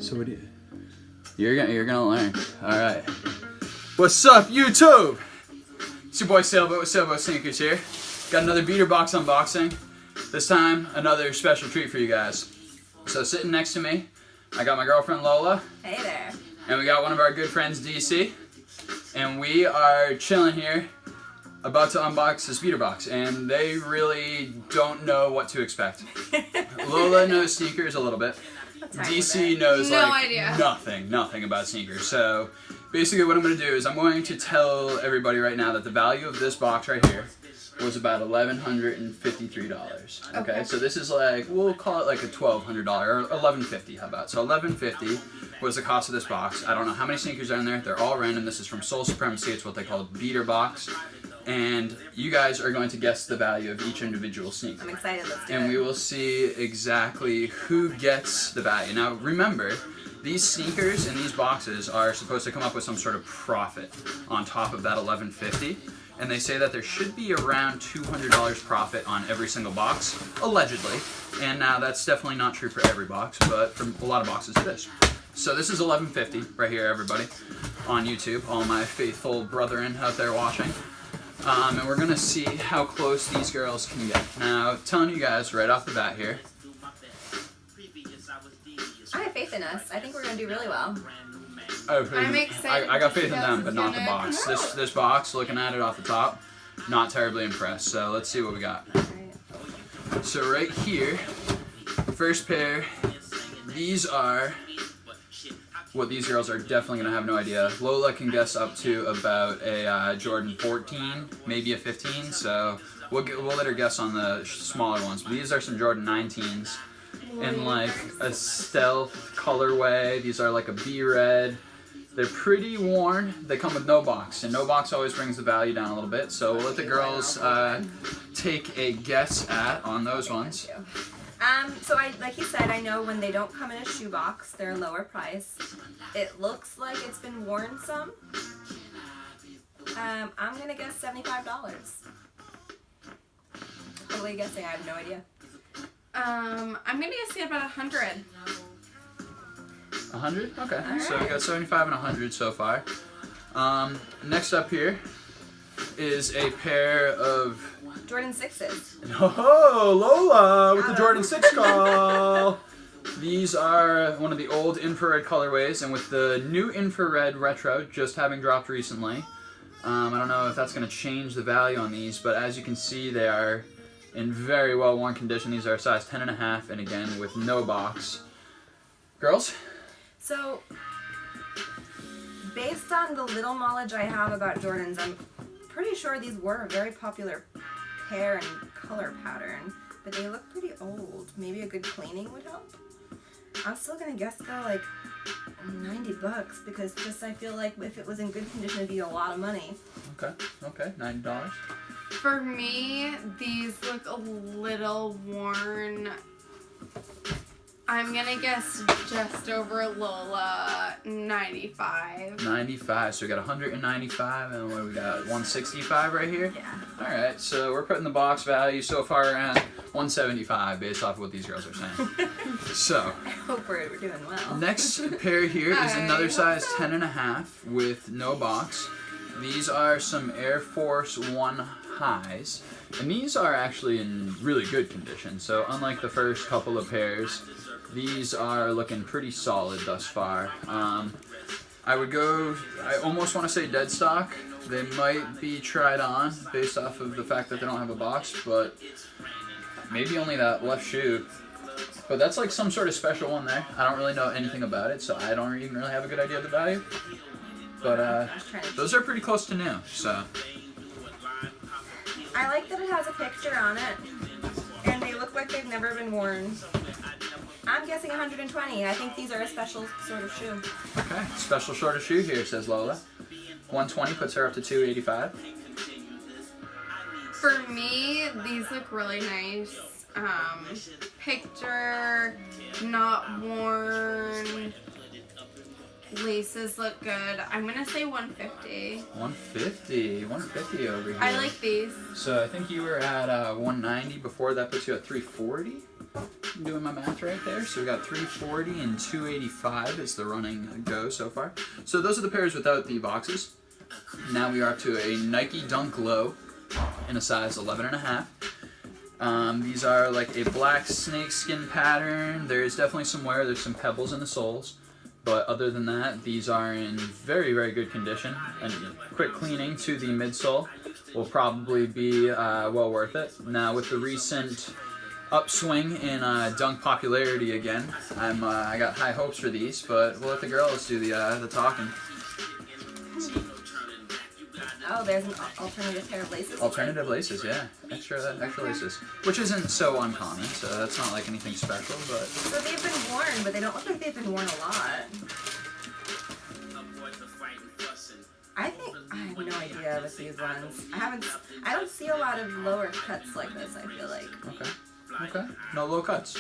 So what do you... You're gonna learn. Alright. What's up, YouTube? It's your boy Sailboat with Sailboats.Sneakers here. Got another beater box unboxing. This time, another special treat for you guys. So sitting next to me, I got my girlfriend Lola. Hey there. And we got one of our good friends, DC. And we are chilling here, about to unbox this beater box. And they really don't know what to expect. Lola knows sneakers a little bit. DC knows nothing about sneakers. So basically what I'm going to do is I'm going to tell everybody right now that the value of this box right here was about $1,153. Okay, so this is like, we'll call it like a $1,200 or $1,150. How about? So $1,150 was the cost of this box. I don't know how many sneakers are in there. They're all random. This is from Sole Supremacy. It's what they call a beater box. And you guys are going to guess the value of each individual sneaker. I'm excited. Let's do it. And we will see exactly who gets the value. Now remember, these sneakers in these boxes are supposed to come up with some sort of profit on top of that $1,150. And they say that there should be around $200 profit on every single box, allegedly. And now that's definitely not true for every box, but for a lot of boxes it is. So this is $1,150 right here, everybody, on YouTube. All my faithful brethren out there watching. And we're going to see how close these girls can get. Now, telling you guys right off the bat here. I have faith in us. I think we're going to do really well. I'm excited. I got faith in them, but not the box. This box, looking at it off the top, not terribly impressed. So let's see what we got. So right here, first pair, these are what these girls are definitely going to have no idea. Lola can guess up to about a Jordan 14, maybe a 15, so we'll let her guess on the smaller ones. But these are some Jordan 19s in like a stealth colorway. These are like a B-red. They're pretty worn. They come with no box, and no box always brings the value down a little bit. So we'll let the girls take a guess on those ones. So like he said, I know when they don't come in a shoebox, they're lower price. It looks like it's been worn some. I'm gonna guess $75. What are you guessing? I have no idea. I'm gonna guess about 100. 100? Okay. Right. So we got 75 and 100 so far. Next up here is a pair of Jordan 6s. Oh, Lola with the Jordan 6 call. These are one of the old infrared colorways, and with the new infrared retro just having dropped recently, I don't know if that's going to change the value on these, but as you can see, they are in very well worn condition. These are a size 10.5, and again with no box. Girls? So, based on the little knowledge I have about Jordans, I'm pretty sure these were a very popular pair and color pattern, but they look pretty old. Maybe a good cleaning would help. I'm still gonna guess though like $90 because just I feel like if it was in good condition it'd be a lot of money. Okay, $90. For me, these look a little worn. I'm gonna guess just over Lola, 95. 95, so we got 195, and what do we got, 165 right here? Yeah. Alright, so we're putting the box value so far around 175 based off of what these girls are saying. So, I hope we're doing well. next pair here is another size 10.5 with no box. These are some Air Force One highs, and these are actually in really good condition. So unlike the first couple of pairs, these are looking pretty solid thus far. I almost want to say dead stock. They might be tried on based off of the fact that they don't have a box, but maybe only that left shoe. But that's like some sort of special one there. I don't really know anything about it, so I don't even really have a good idea of the value. But those are pretty close to new, so. I like that it has a picture on it, and they look like they've never been worn. I'm guessing 120. I think these are a special sort of shoe. Okay, special sort of shoe here, says Lola. 120 puts her up to 285. For me, these look really nice. Picture, not worn. Laces look good. I'm gonna say 150. 150 over here. I like these. So I think you were at 190 before. That puts you at 340. I'm doing my math right there. So we got 340 and 285 is the running go so far. So those are the pairs without the boxes. Now we are up to a Nike Dunk Low in a size 11.5. These are like a black snakeskin pattern. There's definitely some wear. There's some pebbles in the soles. But other than that, these are in very, very good condition. And quick cleaning to the midsole will probably be well worth it. Now with the recent upswing in dunk popularity again, I got high hopes for these, but we'll let the girls do the talking. Oh, there's an alternative pair of laces. Alternative laces, yeah. Extra laces. Which isn't so uncommon, so that's not like anything special, but... So they've been worn, but they don't look like they've been worn a lot. I have no idea with these ones. I don't see a lot of lower cuts like this, I feel like. Okay. No low cuts.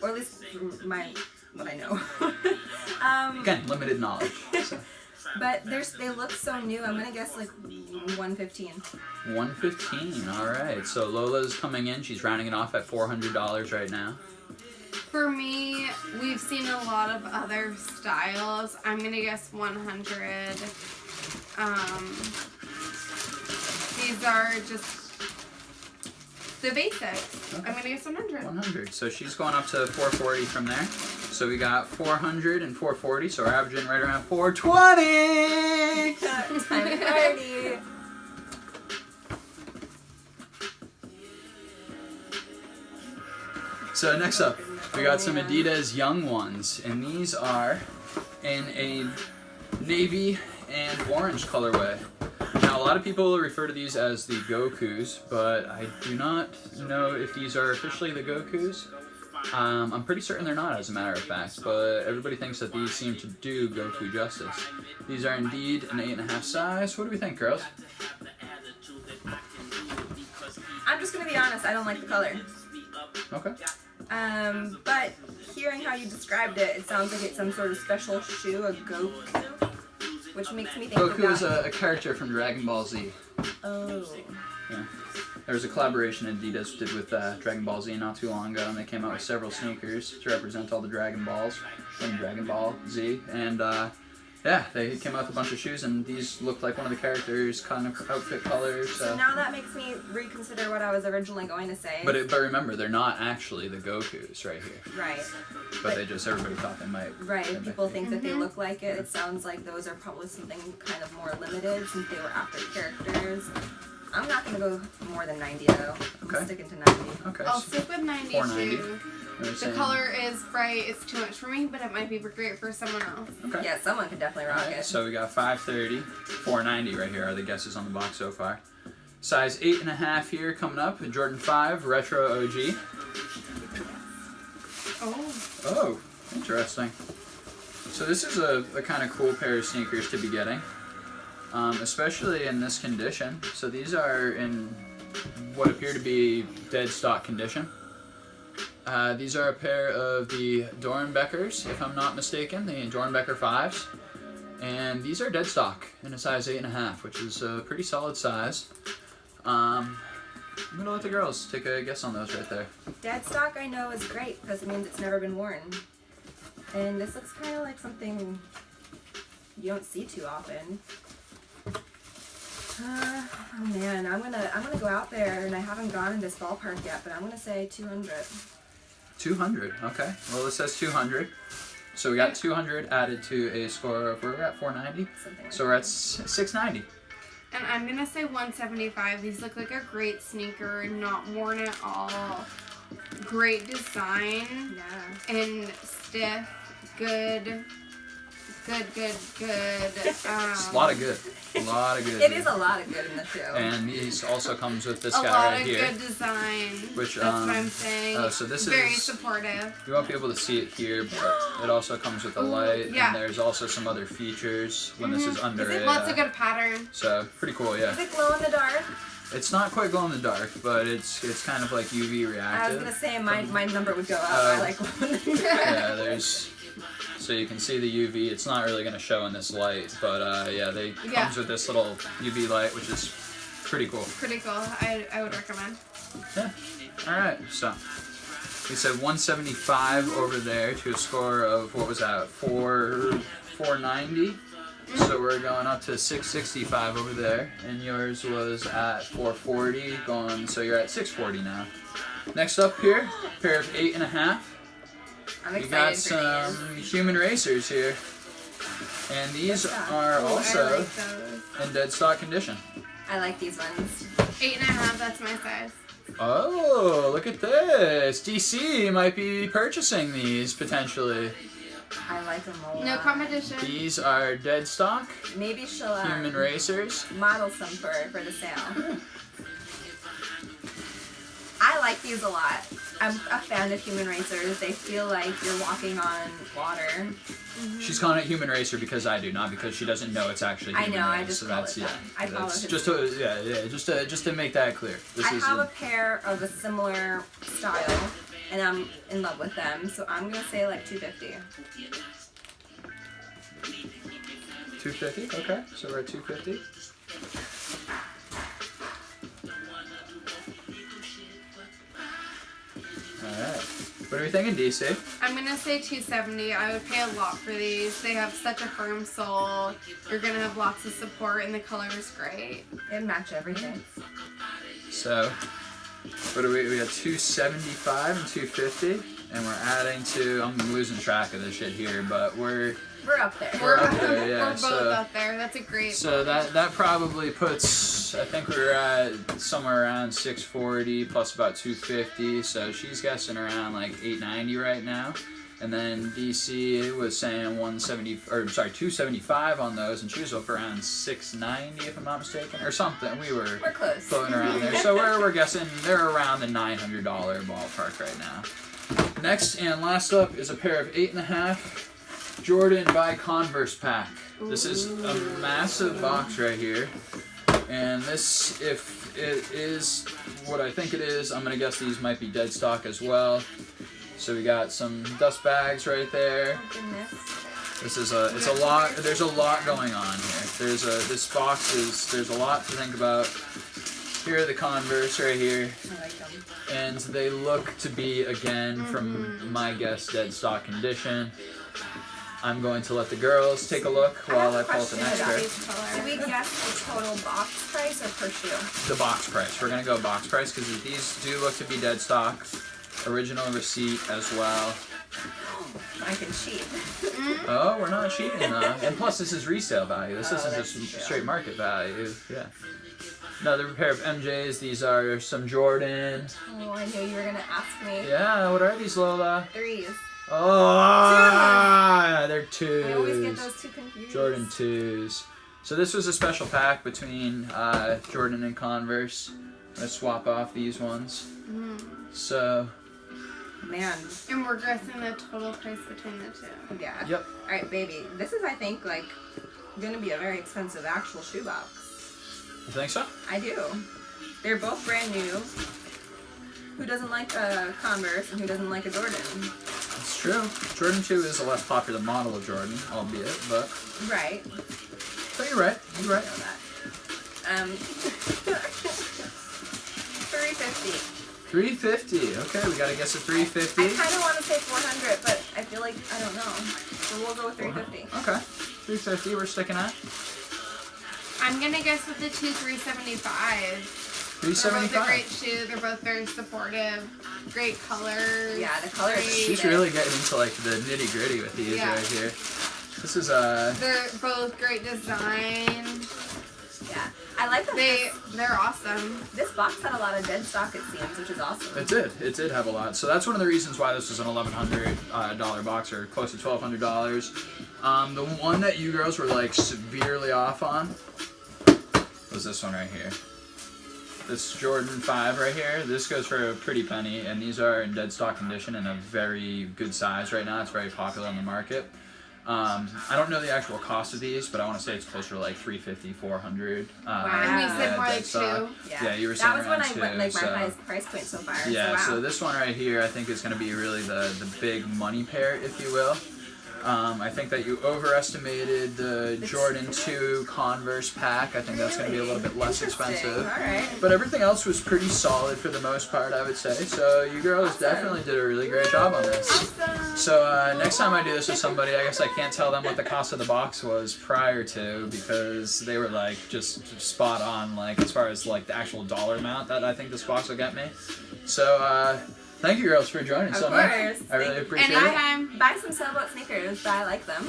Or at least what I know. Again, limited knowledge. So. But they look so new. I'm gonna guess like 115. 115. All right. So Lola's coming in. She's rounding it off at $400 right now. For me, we've seen a lot of other styles. I'm gonna guess 100. These are just the basics. Okay. I'm gonna guess 100. 100. So she's going up to 440 from there. So we got 400 and 440. So we're averaging right around 420. Time party. So next up, we got some Adidas Young Ones, and these are in a navy and orange colorway. Now, a lot of people refer to these as the Gokus, but I do not know if these are officially the Gokus. I'm pretty certain they're not, as a matter of fact, but everybody thinks that these seem to do Goku justice. These are indeed an 8.5 size. What do we think, girls? I'm just gonna be honest, I don't like the color. Okay. But hearing how you described it, it sounds like it's some sort of special shoe, a Goku, which makes me think Goku is a character from Dragon Ball Z. Oh. Yeah. There was a collaboration Adidas did with Dragon Ball Z not too long ago, and they came out with several sneakers to represent all the Dragon Balls from Dragon Ball Z. And yeah, they came out with a bunch of shoes, and these looked like one of the characters' kind of outfit colors. So now that makes me reconsider what I was originally going to say. But remember, they're not actually the Gokus right here. Right. But everybody thought they might. Right, people think that they look like it. It sounds like those are probably something kind of more limited since they were after characters. I'm not going to go more than 90 though. Okay. I'm sticking to 90. Okay. I'll stick with 90 490. too. The color is bright. It's too much for me, but it might be great for someone else. Okay. Yeah, someone could definitely rock it. So we got 530, 490 right here are the guesses on the box so far. Size 8.5 here coming up. Jordan 5 Retro OG. Oh, interesting. So this is a kind of cool pair of sneakers to be getting, especially in this condition. So these are in what appear to be dead stock condition. These are a pair of the Dornbeckers, if I'm not mistaken, the Dornbecker 5s. And these are dead stock in a size 8.5, which is a pretty solid size. I'm going to let the girls take a guess on those right there. Dead stock I know is great because it means it's never been worn. And this looks kind of like something you don't see too often. Oh man, I'm gonna go out there, and I haven't gone in this ballpark yet, but I'm gonna say 200. 200, okay. Well, it says 200. So we got 200 added to a score of, we're at 490. Something like so we're at 690. And I'm gonna say 175. These look like a great sneaker, not worn at all. Great design. Yeah. And stiff, good. It's a lot of good. A lot of good. It is a lot of good in the shoe. And these also comes with this a guy lot right of here. good design. Which, that's what I'm saying. So this very is supportive. You won't be able to see it here, but it also comes with a light, yeah. and there's also some other features when this is under it. Lots of good pattern. So pretty cool, yeah. Is it glow in the dark? It's not quite glow in the dark, but it's kind of like UV reactive. I was gonna say my number would go up. I like glow in the dark. Yeah, there's. So you can see the UV. It's not really going to show in this light, but yeah, comes with this little UV light, which is pretty cool. Pretty cool. I would recommend. Yeah. All right. So We said 175 over there to a score of, what was that, 490. So we're going up to 665 over there, and yours was at 440 going, so you're at 640 now. Next up here, pair of 8.5. I'm We excited got for some human racers here, and these are I also like those. in dead stock condition. I like these ones. 8.5, that's my size. Oh, look at this! DC might be purchasing these potentially. I like them a lot. No competition. These are dead stock Maybe she'll human racers. model some for the sale. I like these a lot. I'm a fan of human racers. They feel like you're walking on water. She's calling it human racer because I do, not because she doesn't know it's actually I human know, race. I just so call that's it yeah. that. I follow That's his just to just to make that clear. This I is have a pair of a similar style, and I'm in love with them. So I'm gonna say like 250. 250. Okay, so we're at 250. All right. What are we thinking, DC? I'm gonna say 270. I would pay a lot for these. They have such a firm sole. You're gonna have lots of support, and the color is great. They match everything. So, what do we got 275 and 250, and we're adding to. I'm losing track of this shit here, but we're up there. We're up there, yeah. We're both So- up there. That's a great. so that probably puts. I think we were at somewhere around 640 plus about 250. So she's guessing around like 890 right now. And then DC was saying 275 on those, and she was up around 690 if I'm not mistaken, or something. We're close. floating around there. So we're guessing they're around the $900 ballpark right now. Next and last up is a pair of 8.5 Jordan by Converse pack. This is a massive box right here. And this, if it is what I think it is, I'm gonna guess these might be dead stock as well. So we got some dust bags right there. Oh, goodness. This is it's a lot. There's a lot going on here. There's a lot to think about. Here are the Converse right here, I like them. and they look to be again from my guess dead stock condition. I'm going to let the girls take a look while I pull out the next pair. Do we guess the total box price or per shoe? The box price. We're gonna go box price because these do look to be dead stock. Original receipt as well. I can cheat. Oh, we're not cheating enough. And plus, this is resale value. This isn't that's just true. straight market value. Yeah. Another pair of MJs. These are some Jordan. Oh, I knew you were gonna ask me. Yeah, what are these, Lola? Threes. Oh, they're twos. I always get those two confused. Jordan 2s. So this was a special pack between Jordan and Converse. I'm gonna swap off these ones. So, Man. And we're guessing the total price between the two. Yeah. yep. All right, baby. This is, I think, like, gonna be a very expensive actual shoebox. You think so? I do. They're both brand new. Who doesn't like a Converse and who doesn't like a Jordan? It's true. Jordan 2 is a less popular model of Jordan, albeit, but Right. you're right. You're right. I know that. 350. 350. Okay, we gotta guess at I 350. kind of want to say 400, but I feel like I don't know. So we'll go with 350. Okay. 350. We're sticking at. I'm gonna guess with the two 375. They're both a 375. great shoe. They're both very supportive. Great colors. Yeah, the colors. Great. She's really getting into like the nitty gritty with these Yeah. right here. This is They're both great design. Yeah, I like that. They're awesome. This box had a lot of dead stock, it seems, which is awesome. It did have a lot. So that's one of the reasons why this was an $1,100 box, or close to $1,200. The one that you girls were like severely off on was this one right here. This Jordan 5 right here. This goes for a pretty penny, and these are in dead stock condition and a very good size right now. It's very popular on the market. I don't know the actual cost of these, but I want to say it's closer to like $350, $400. And we said more dead like stock. two. Yeah, you were saying That was when around I two, went like my so- highest price point so far. Yeah, so, wow. so this one right here I think is going to be really the big money pair, if you will. I think that you overestimated the Jordan 2 Converse pack. I think that's going to be a little bit less expensive. Alright. But everything else was pretty solid for the most part, I would say. So you girls definitely did a really great job on this. Awesome. So next time I do this with somebody, I guess I can't tell them what the cost of the box was prior to, because they were like just spot on, like as far as like the actual dollar amount that I think this box will get me. So thank you girls for joining so much. I really appreciate it. Anytime. Buy some Sailboat sneakers. I like them.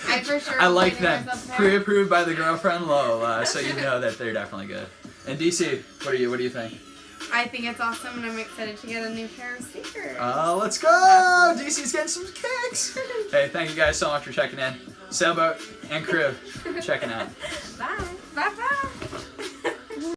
I for sure. I like will them. wear myself there. Pre-approved by the girlfriend Lola, so you know that they're definitely good. And DC, what do you think? I think it's awesome, and I'm excited to get a new pair of sneakers. Let's go! DC's getting some kicks. Hey, thank you guys so much for checking in. Sailboat and crew checking out. Bye. Bye bye.